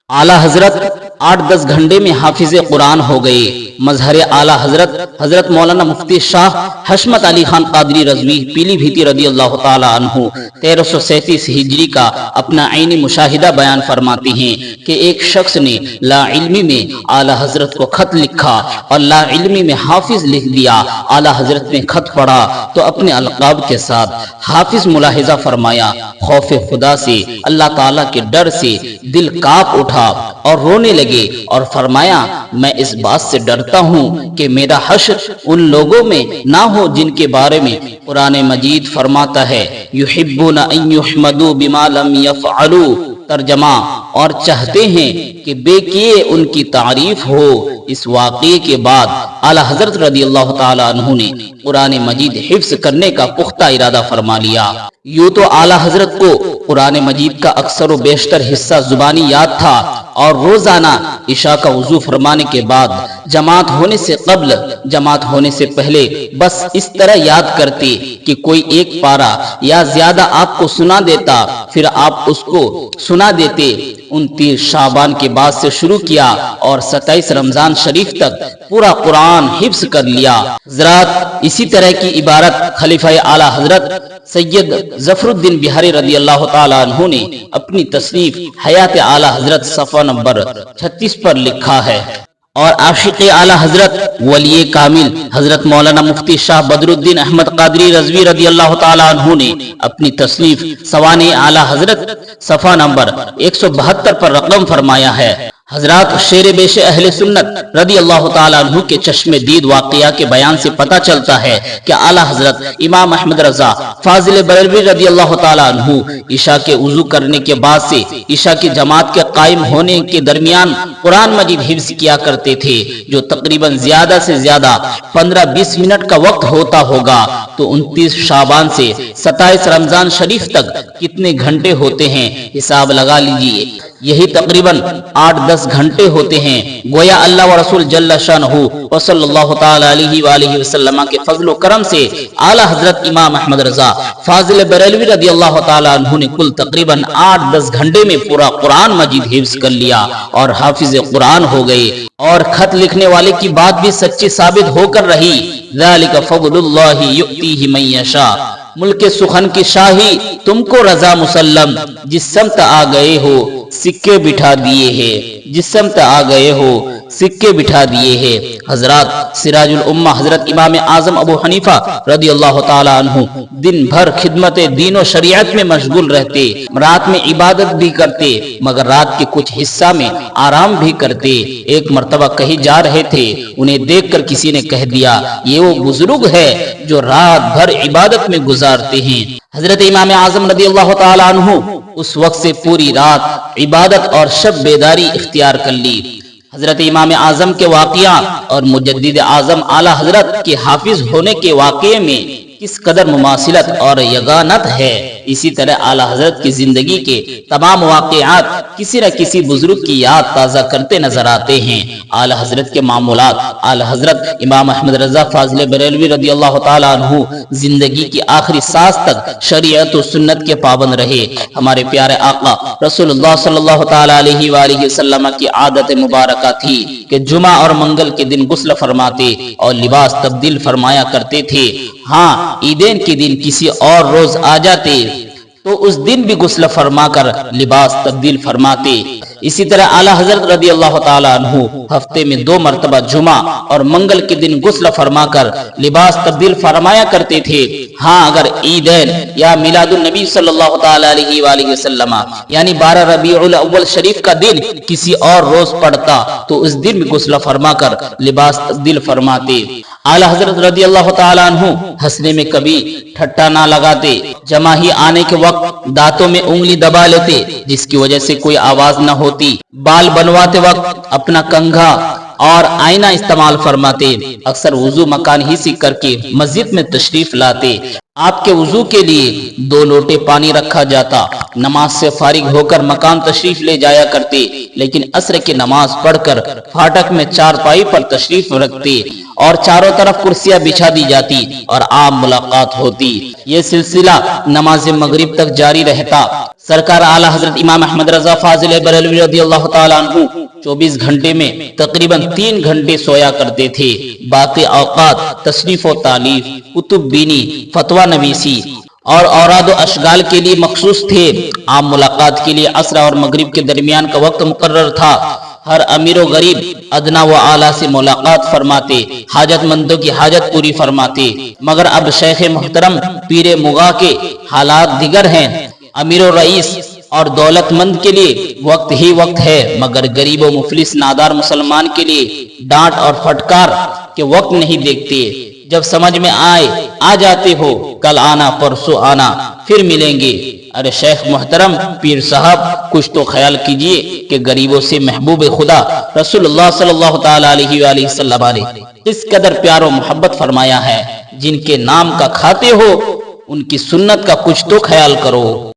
आला हजरत 8-10 घंटे में हाफिज कुरान हो गए। मजहर आला हजरत हजरत मौलाना मुफ्ती शाह हशमत अली खान कादरी रजवी पीलीभीत रदी अल्लाह ताला अन्हु 1337 हिजरी का अपना ऐनी मुशाहिदा बयान फरमाते हैं कि एक शख्स ने ला इल्मी में आला हजरत को खत लिखा और ला इल्मी में हाफिज लिख दिया। आला हजरत ने खत पढ़ा तो अपने अलकाब के साथ हाफिज मुलाहिजा फरमाया। खौफ खुदा से, अल्लाह ताला के डर से दिल कांप उठा और रोने लगे और फरमाया, मैं इस बात से डरता हूँ कि मेरा हश्र उन लोगों में ना हो जिनके बारे में कुरान मजीद फरमाता है, युहिब्बुना अन युहमदू बिमा लम यफ़अलू। तर्जमा, और चाहते हैं कि बेकिए उनकी तारीफ हो। इस वाक़ये के बाद आला हजरत रदी अल्लाह ताला अन्हु ने कुरान मजीद हिफ्स करने का पुख्ता इरादा फरमा लिया। यूं तो आला हजरत को कुरान मजीद का अक्सर व बेशतर हिस्सा जुबानी याद था और रोजाना इशा का वुजू फरमाने के बाद, जमात होने से कब्ल, जमात होने से पहले बस इस तरह याद करते कि कोई एक पारा या ज्यादा आपको सुना देता, फिर आप उसको सुना देते। 29 शाबान के बाद से शुरू किया और 27 रमजान शरीफ तक पूरा कुरान हिफ्स कर लिया। हजरात, इसी तरह की इबारत खलीफा आला हजरत सैयद जफरुद्दीन बिहारी रदी अल्लाह ताला अन्हु ने अपनी तसनीफ हयात आला हजरत सफ़ा नंबर 36 पर लिखा है। और आशिक आला हजरत वली कामिल हजरत मौलाना मुफ्ती शाह बदरुद्दीन अहमद कादरी रजवी रदी अल्लाह ताला अन्हु ने अपनी तसनीफ सवाने आला हजरत सफ़ा नंबर 172 पर रकम फरमाया है। हजरात, शेर बेशे अहले सुन्नत रदी अल्लाह ताला अन्हु के चश्मे दीद वाक़या के बयान से पता चलता है कि आला हजरत इमाम अहमद रजा फाजिल बरेलवी रदी अल्लाह ताला अन्हु ईशा के वुजू करने के बाद से ईशा की जमात के कायम होने के दरमियान कुरान मजीद हिफ्स किया करते थे, जो तकरीबन ज्यादा से ज्यादा 15-20 मिनट का वक्त होता होगा। तो 29 शाबान से 27 रमजान शरीफ तक कितने घंटे होते हैं, हिसाब लगा लीजिए। यही तकरीबन 8-10 घंटे होते हैं। गोया अल्लाह व रसूल जल्ल शानहु व सल्लल्लाहु ताला अलैहि व आलिहि वसल्लम के फजल व करम से आला हजरत इमाम अहमद रजा फाजिल बरेलवी रदी अल्लाह ताला अन्हु ने कुल तकरीबन 8-10 घंटे में पूरा कुरान मजीद हिफ्स कर लिया और हाफिज कुरान हो गए। और खत लिखने वाले की बात भी सच्ची साबित होकर रही। ज़ालिका फज़लुल्लाहि युअतीहि मन यशा। मुल्क सुखन की शाही तुमको रजा मुसल्लम, जिस समत आ गए हो सिक्के बिठा दिए हैं, जिस समत आ गए हो सिक्के बिठा दिए हैं। हजरात, सिराजुल उम्मा हजरत इमाम आजम अबू हनीफा रदी अल्लाह ताला अन्हु दिन भर खिदमत दीन व शरीयत में मशगूल रहते, रात में इबादत भी करते, मगर रात के कुछ हिस्सा में आराम भी करते। एक मर्तबा कहीं जा रहे थे, उन्हें देखकर किसी ने कह दिया, ये वो बुजुर्ग है जो रात भर इबादत में गुजारते हैं। हजरत इमाम आजम रदी अल्लाह ताला अन्हु उस वक्त से पूरी रात इबादत और शब बेदारी इख्तियार कर ली। हजरत इमाम आजम के वाक़या और मुजद्दिद आजम आला हजरत के हाफिज होने के वाक़ये में किस कदर मुमासिलत और यगानत है। इसी तरह आला हजरत की जिंदगी के तमाम वाक़यात किसी न किसी बुजुर्ग की याद ताज़ा करते नजर आते हैं। आला हजरत के मामूलात, आला हजरत इमाम अहमद रजा फाजिल बरेलवी रदी अल्लाह ताला अन्हु जिंदगी की आखिरी सांस तक शरीयत और सुन्नत के पाबंद रहे। हमारे प्यारे आका रसूलुल्लाह सल्लल्लाहु ताला अलैहि व आलिहि वसल्लम की आदत मुबारका थी कि जुमा और मंगल के दिन गुस्ल फरमाते और लिबास तब्दील फरमाया करते थे। हाँ, ईदेन के दिन किसी और रोज आ जाते तो उस दिन भी गुस्ल फरमा कर लिबास तब्दील फरमाते। इसी तरह आला हजरत रदी अल्लाह ताला अन्हु हफ्ते में 2 मरतबा जुमा और मंगल के दिन गुस्ल फरमा कर लिबास तब्दील फरमाया करते थे। हाँ, अगर ईदैन या मिलादुन नबी सल्लल्लाहु ताला अलैहि व आलिहि वसल्लम यानी 12 रबीउल अव्वल शरीफ का दिन किसी और रोज पड़ता तो उस दिन भी गुस्ल फरमा कर लिबास तब्दील फरमाते। आला हजरत रदी अल्लाह ताला अन्हु हंसने में कभी ठट्टा ना लगाते। जमा ही आने के वक्त दांतों में उंगली दबा लेते जिसकी वजह से कोई आवाज न होती। बाल बनवाते वक्त अपना कंघा और आईना इस्तेमाल फरमाते। अक्सर वुजू मकान ही से करके मस्जिद में तशरीफ लाते। आपके वुजू के लिए 2 लोटे पानी रखा जाता। नमाज से फारिग होकर मकान तशरीफ ले जाया करते, लेकिन असर की नमाज पढ़कर फाटक में चारपाई पर तशरीफ रखते اور چاروں طرف کرسیاں بچھا دی جاتی اور عام ملاقات ہوتی۔ یہ سلسلہ نماز مغرب تک جاری رہتا۔ سرکار اعلیٰ حضرت امام احمد رضا فاضل بریلوی رضی اللہ تعالیٰ عنہ 24 گھنٹے میں تقریباً 3 گھنٹے سویا کرتے تھے۔ باقی اوقات تصنیف و تالیف، کتب بینی، فتویٰ نویسی اور اوراد و اشغال کے لیے مخصوص تھے۔ عام ملاقات کے لیے عصر اور مغرب کے درمیان کا وقت مقرر تھا۔ ہر امیر و غریب ادنا و اعلیٰ سے ملاقات فرماتے، حاجت مندوں کی حاجت پوری فرماتے۔ مگر اب شیخ محترم پیر مغاں کے حالات دیگر ہیں۔ امیر و رئیس اور دولت مند کے لیے وقت ہی وقت ہے، مگر غریب و مفلس نادار مسلمان کے لیے ڈانٹ اور پھٹکار کے وقت نہیں دیکھتے۔ جب سمجھ میں آئے آ جاتے ہو، کل آنا پرسوں آنا پھر ملیں گے۔ ارے شیخ محترم پیر صاحب، کچھ تو خیال کیجئے کہ غریبوں سے محبوب خدا رسول اللہ صلی اللہ تعالی علیہ وآلہ وسلم نے اس قدر پیار و محبت فرمایا ہے۔ جن کے نام کا کھاتے ہو ان کی سنت کا کچھ تو خیال کرو۔